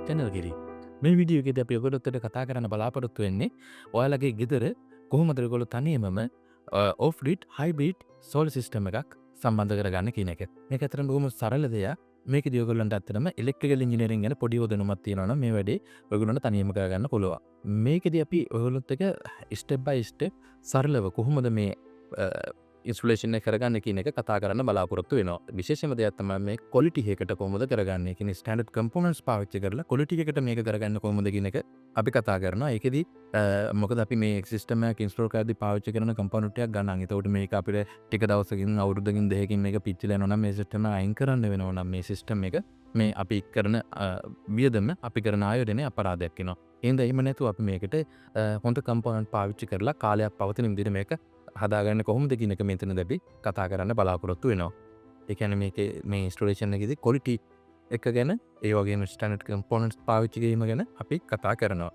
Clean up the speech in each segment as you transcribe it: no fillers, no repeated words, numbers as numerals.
channel එකේදී. මේ video එකේදී අපි ඔයගොල්ලොත් එක්ක කතා කරන්න බලාපොරොත්තු වෙන්නේ ඔයාලගේ ගෙදර කොහොමද ඔයගොල්ලෝ තනියමම off grid hybrid solar system එකක් සම්බන්ධ කරගන්නේ කියන එක. මේක ඇත්තටම බොහොම සරල දෙයක්. මේකදී ඔයගොල්ලන්ට ඇත්තටම electrical engineering ගැන පොඩි උදනුමක් තියෙනවා නම් මේ වැඩේ ඔයගොල්ලන්ට තනියම කරගන්න පුළුවන්. මේකදී අපි ඔයගොල්ලොත් එක්ක step by step සරලව කොහොමද මේ ඉන්ස්ටලේෂන් එක කරගන්න කියන එක කතා කරන්න බලාපොරොත්තු වෙනවා. විශේෂම දෙයක් තමයි මේ quality එකකට කොහොමද කරගන්නේ. ඒ කියන්නේ standard components පාවිච්චි කරලා quality එකකට මේක කරගන්න කොහොමද කියන එක අපි කතා කරනවා. ඒකෙදි මොකද අපි මේ සිස්ටම් එක ඉන්ස්ටෝල් කරද්දී පාවිච්චි කරන කම්පොනන්ට් එකක් ගන්නවා. ඒතකොට මේක අපිට ටික දවසකින් අවුරුද්දකින් දෙකකින් මේක පිච්චිලා යනවා නම් මේ සිස්ටම් එක අයින් කරන්න වෙනවා නම් මේ සිස්ටම් එක මේ අපි කරන වියදම අපි කරන ආයෝජනය අපරාධයක් වෙනවා. එහෙනම් එහෙම නැතුව අපි මේකට හොඳ කම්පොනන්ට් පාවිච්චි කරලා කාලයක් පවතින විදිහට මේක හදාගන්න කොහොමද කියන එක මෙතනදී අපි කතා කරන්න බලාපොරොත්තු වෙනවා. ඒ කියන්නේ මේකේ මේ ඉන්ස්ටලේෂන් එකේදී quality එක ගැන ඒ වගේම ස්ටෑන්ඩඩ් කම්පොනන්ට්ස් පාවිච්චි කිරීම ගැන අපි කතා කරනවා.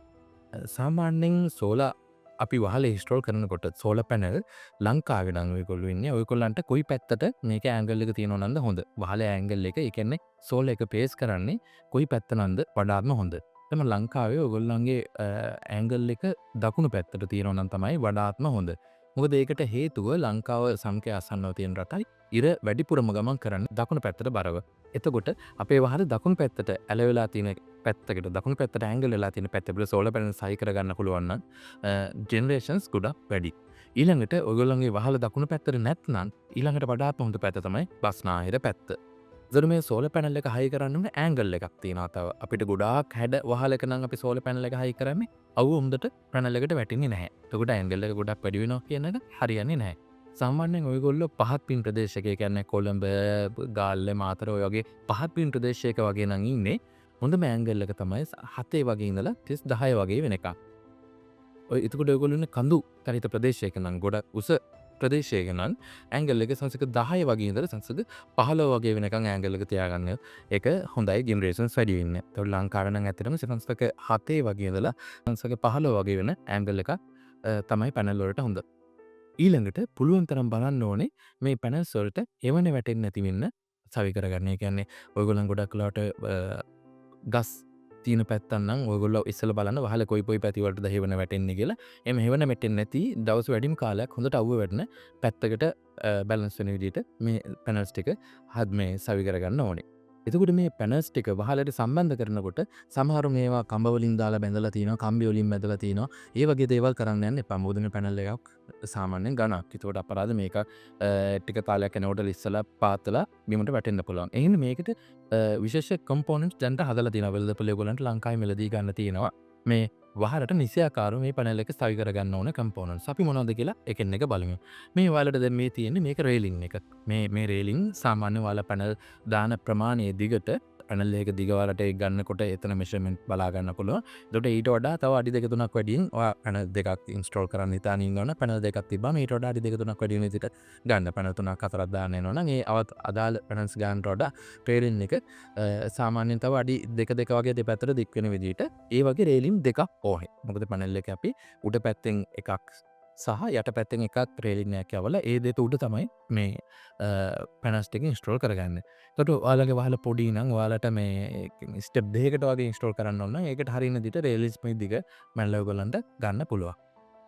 සාමාන්‍යයෙන් සෝලාර් අපි වහල ඉන්ස්ටෝල් කරනකොට සෝලාර් පැනල් ලංකාවේ නම් ඔයගොල්ලෝ ඉන්නේ ඔයගොල්ලන්ට කොයි පැත්තට මේක ඇන්ගල් එක තියෙනව නන්ද හොඳ? වහලේ ඇන්ගල් එක ඒ කියන්නේ සෝලාර් එක පේස් කරන්නේ කොයි පැත්ත නන්ද වඩාත්ම හොඳ? එතම ලංකාවේ ඔයගොල්ලන්ගේ ඇන්ගල් එක දකුණු පැත්තට තියෙනව නම් තමයි වඩාත්ම හොඳ. මොකද ඒකට හේතුව ලංකාව සමකය අසන්නව තියෙන රටයි ඉර වැඩිපුරම ගමන් කරන්න දකුණු පැත්තට බරව. එතකොට අපේ වහල දකුණු පැත්තට ඇලවෙලා තියෙන පැත්තකට දකුණු පැත්තට ඇන්ගල් වෙලා තියෙන පැත්තට සෝලාර් පැනල් සයි කරගන්න පුළුවන් නම් ජෙනරේෂන්ස් ගොඩක් වැඩි. ඊළඟට ඔයගොල්ලන්ගේ වහල දකුණු පැත්තට නැත්නම් ඊළඟට වඩාත්ම හොඳ පැත්ත තමයි බස්නාහිර පැත්ත. ඒතර මේ සෝලාර් පැනල් එක හයි කරන්න ඕනේ ඇන්ගල් එකක් තියෙනවා. තව අපිට ගොඩාක් හැඩ වහලක නම් අපි සෝලාර් පැනල් එක හයි කරන්නේ අවු හොඳට පැනල් එකට වැටෙන්නේ නැහැ. එතකොට ඇන්ගල් එක ගොඩක් වැඩි වෙනවා කියන එක හරියන්නේ නැහැ. සාමාන්‍යයෙන් ඔයගොල්ලෝ පහත් පින් ප්‍රදේශයක කියන්නේ කොළඹ, ගාල්ල, මාතර ඔය වගේ පහත් පින් ප්‍රදේශයක වගේ නම් ඉන්නේ. හොඳම ඇන්ගල් එක තමයි 7 වගේ ඉඳලා 10 වගේ වෙනකම්. ඔය එතකොට ඔයගොල්ලෝ ඉන්නේ කඳු තරිත ප්‍රදේශයක නම් ගොඩක් උස ප්‍රදේශයක නම් ඇන්ගල් එක සංසක 10 වගේ ඉඳලා සංසක 15 වගේ වෙනකන් ඇන්ගල් එක තියාගන්න ඒක හොඳයි ජෙනරේෂන්ස් වැඩි වෙන්නේ. ඒතකොට ලංකාවේ නම් ඇත්තටම සංසක 7 වගේ ඉඳලා සංසක 15 වගේ වෙන ඇන්ගල් එක තමයි පැනල් වලට හොඳ. ඊළඟට පුළුවන් තරම් බලන්න ඕනේ මේ පැනල්ස් වලට එවන වැටෙන්නේ නැති වෙන්න සවි කරගන්න. ඒ කියන්නේ ඔයගොල්ලන් ගොඩක් වෙලාවට ගස් තියෙන පැත්තන් නම් ඔයගොල්ලෝ ඉස්සෙල්ලා බලන්න වහල කොයි පැති වලටද හේවන වැටෙන්නේ කියලා. එහෙම හේවන වැටෙන්නේ නැති දවස් වැඩිම කාලයක් හොඳට අවුව වැටෙන පැත්තකට බැලන්ස් වෙන විදිහට මේ පැනල්ස් ටික මේ සවි කරගන්න ඕනේ. එතකොට මේ පැනල්ස් ටික වහලට සම්බන්ධ කරනකොට සමහර මේවා කඹ වලින් දාලා බැඳලා තියෙනවා, කම්බි වලින් බැඳලා තියෙනවා. ඒ වගේ දේවල් කරන්න යන්න එපා. මොකද මේ පැනල් එකක් සාමාන්‍යයෙන් ගණක්. ඒකට අපරාධ මේක ටික කාලයක් යනකොට ඉස්සලා පාතලා බිමට වැටෙන්න පුළුවන්. එහෙනම් මේකට විශේෂ කම්පොනන්ට්ස් දැන්ට හදලා තියෙනවා. වෙළඳපොළ ඒගොල්ලන්ට ලංකාවේ මිලදී ගන්න තියෙනවා. මේ වහරට නිසියාකාරව මේ පැනල් එක ස්ථාවි කරගන්න ඕන කම්පොනන්ට්ස්. අපි මොනවද කියලා එකින් එක බලමු. මේ ඔයාලට දැන් මේ තියෙන්නේ මේක රේලින් එක. මේ රේලින් සාමාන්‍ය ඔයාලා පැනල් දාන ප්‍රමාණයේ දිගට පැනල් එක දිග ඔයාලට ඒක ගන්නකොට එතන මෙෂර්මන්ට් බලා ගන්න පුළුවන්. ඒකට ඊට වඩා තව අඩි 2 3ක් වැඩියෙන් ඔයා පැනල් දෙකක් ඉන්ස්ටෝල් කරන්න හිතාන ඉන්නවනම් පැනල් දෙකක් තිබ්බම ඊට වඩා අඩි 2 3ක් වැඩි වෙන විදිහට ගන්න පැනල් 3ක් 4ක් දාන්න වෙනවා නම් ඒ අදාළ පැනල්ස් ගන්නට වඩා රේලින් එක සාමාන්‍යයෙන් තව අඩි 2 2 වගේ දෙපැත්තට දික් වෙන විදිහට ඒ වගේ රේලින් දෙකක් ඕනේ. මොකද පැනල් එක අපි උඩ පැත්තෙන් එකක් සහ යට පැත්තෙන් එකක් රේලින් එකක් යවලා ඒ දෙක උඩ තමයි මේ පැනල්ස් ටික ඉන්ස්ටෝල් කරගන්න. එතකොට ඔයාලගේ වහල පොඩි නම් ඔයාලට මේ ස්ටෙප් දෙකකට වගේ ඉන්ස්ටෝල් කරන්න ඕන නම් ඒකට හරියන විදිහට රේලින්ස් මේ දිග මැනලා ඔයගලන්ට ගන්න පුළුවන්.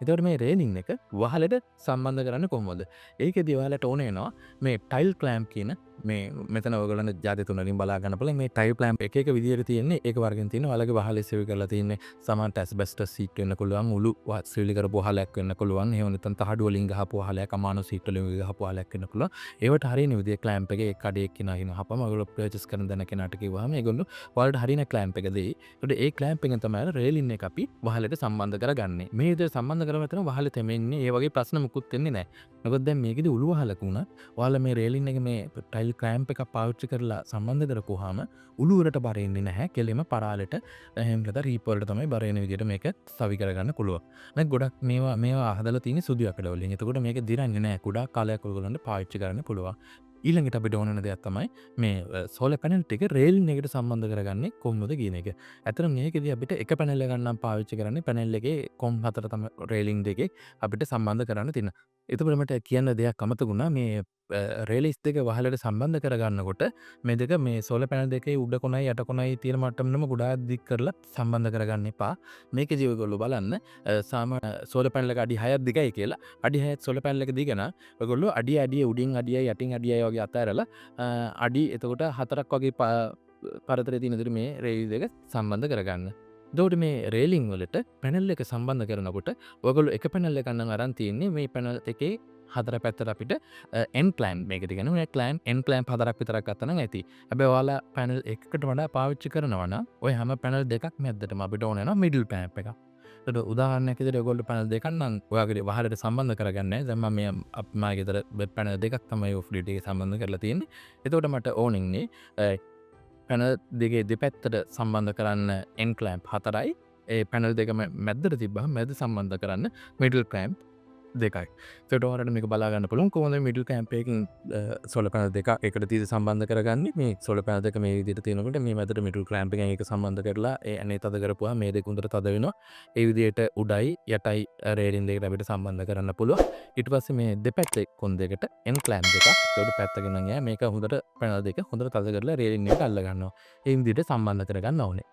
එතකොට මේ රේලින් එක වහලට සම්බන්ධ කරන්න කොහොමද? ඒකෙදි ඔයාලට ඕන වෙනවා මේ ටයිල් ක්ලෑම්ප් කියන මේ මෙතන ඔයගලන්ට ජාති තුනකින් බලා ගන්න පුළුවන්. මේ ටයිල් ක්ලෑම්ප් එක එක විදිහට තියෙන්නේ ඒක වර්ගෙන් තියෙනවා. ඔයාලගේ වහලේ සෙවි කරලා තියෙන්නේ සමහරට ඇස්බෙස්ටස් සීට් වෙන්න පුළුවන්, උළු සෙවිලි කරපු වහලයක් වෙන්න පුළුවන්. එහෙම නැත්නම් තහඩු වලින් ගහපු වහලයක්, අමානු සීට් වලින් ගහපු වහලයක් වෙන්න පුළුවන්. ඒවට හරියන විදිහ ක්ලෑම්ප් එකේ එක් කඩේක් කිනාගෙන හපම ඔයගොල්ලෝ පර්චේස් කරන දන කෙනාට කිව්වහම ඒගොල්ලෝ ඔයාලට හරියන ක්ලෑම්ප් එක දෙයි. ඒකට ඒ ක්ලෑම්ප් එකෙන් තමයි රේලින් එක අපි වහලට සම්බන්ධ කරගන්නේ. මේ විදිහට සම්බන්ධ කරගෙන තමයි වහල තෙමෙන්නේ. ඒ වගේ ප්‍රශ්න මුකුත් වෙන්නේ නැහැ. මොකද දැන් මේකෙදි උළු වහලක උනත් ඔයාලා මේ රේලින් එක මේ ටයිල් ක්ලෑම්ප් එකක් පාවිච්චි කරලා සම්බන්ධ කරපුවාම උළු වලට බර එන්නේ නැහැ. කෙලින්ම පරාලෙට එහෙම නැත්නම් රීප් වලට තමයි බර එන විදිහට මේක සවි කරගන්න පුළුවන්. නැත් ගොඩක් මේවා හදලා තියෙන්නේ සුදු යකඩ වලින්. එතකොට මේක දිරන්නේ නැහැ. කුඩා කාලයක් ඔයගොල්ලන්ට පාවිච්චි කරන්න පුළුවන්. ඊළඟට අපිට ඕන වෙන දෙයක් තමයි මේ සෝලර් පැනල් ටික රේලින් එකට සම්බන්ධ කරගන්නේ කොහොමද කියන එක. ඇත්තට මේකෙදී අපිට එක පැනල් එකක් නම් පාවිච්චි කරන්නේ පැනල් එකේ කොම් හතර තමයි රේලින් දෙකේ අපිට සම්බන්ධ කරන්න තියෙන. එතකොට මට කියන්න දෙයක් අමතක වුණා මේ රේලිස් දෙක වහලට සම්බන්ධ කරගන්නකොට මේ දෙක මේ සෝලර් පැනල් දෙකේ උඩ කොනයි යට කොනයි තියෙන මට්ටමනම ගොඩාක් දික් කරලා සම්බන්ධ කරගන්න එපා. මේකේදී ඔයගොල්ලෝ බලන්න සෝලර් පැනල් එක අඩි 6ක් දිගයි කියලා. අඩි 6ක් සෝලර් පැනල් එක දිග නම් ඔයගොල්ලෝ අඩිය උඩින් අඩියයි යටින් අඩියයි වගේ අතෑරලා අඩි එතකොට 4ක් වගේ පරතරය තියෙන විදිහට මේ රේල් දෙක සම්බන්ධ කරගන්න. එතකොට මේ රේලින් වලට පැනල් එක සම්බන්ධ කරනකොට ඔයගොල්ලෝ එක පැනල් එකක් නම් අරන් තියෙන්නේ මේ පැනල් එකේ හතර පැත්තට අපිට එන් ප්ලෑන් මේකට කියනවා ක්ලෑන් එන් ප්ලෑන් හතරක් විතරක් ගත්තා නම් ඇති. හැබැයි ඔයාලා පැනල් එකකට වඩා පාවිච්චි කරනවා නම් ඔය හැම පැනල් දෙකක් මැද්දටම අපිට ඕන වෙනවා මිඩල් ප්ලෑන් එකක්. එතකොට උදාහරණයක් විදිහට ඔයගොල්ලෝ පැනල් දෙකක් නම් ඔයාගේ වහලට සම්බන්ධ කරගන්නේ. දැන් මම මේ මාගේ ගෙදර පැනල් දෙකක් තමයි ඔෆ් ග්‍රිඩ් එකේ සම්බන්ධ කරලා තියෙන්නේ. එතකොට මට ඕනින්නේ පැනල් දෙකේ දෙපැත්තට සම්බන්ධ කරන්න එන් ක්ලෑම්ප් 4යි. ඒ පැනල් දෙකම මැද්දට තිබ්බහම මැද සම්බන්ධ කරන්න මිඩල් ක්ලෑම්ප් 2යි. ඒකට ඔයාලට මේක බලා ගන්න පුළුවන් කොහොමද මිඩල් ක්ලෑම්ප් එකකින් සෝලර් පැනල් දෙක එකට තියලා සම්බන්ධ කරගන්නේ. මේ සෝලර් පැනල් දෙක මේ විදිහට තියෙනකොට මේ මැදට මිඩල් ක්ලෑම්ප් එකෙන් ඒක සම්බන්ධ කරලා ඒ ඇනේ තද කරපුවා මේ දෙක හොඳට තද වෙනවා. ඒ විදිහට උඩයි යටයි රේලින් දෙකට අපිට සම්බන්ධ කරන්න පුළුවන්. ඊට පස්සේ මේ දෙපැත්තේ කොන් දෙකට එන් ක්ලෑම්ප් දෙකක් ඒකට පැත්තකින් නම් මේක හොඳට පැනල් දෙක හොඳට තද කරලා රේලින් එකට අල්ල ගන්නවා. ඒ විදිහට සම්බන්ධ කරගන්න ඕනේ.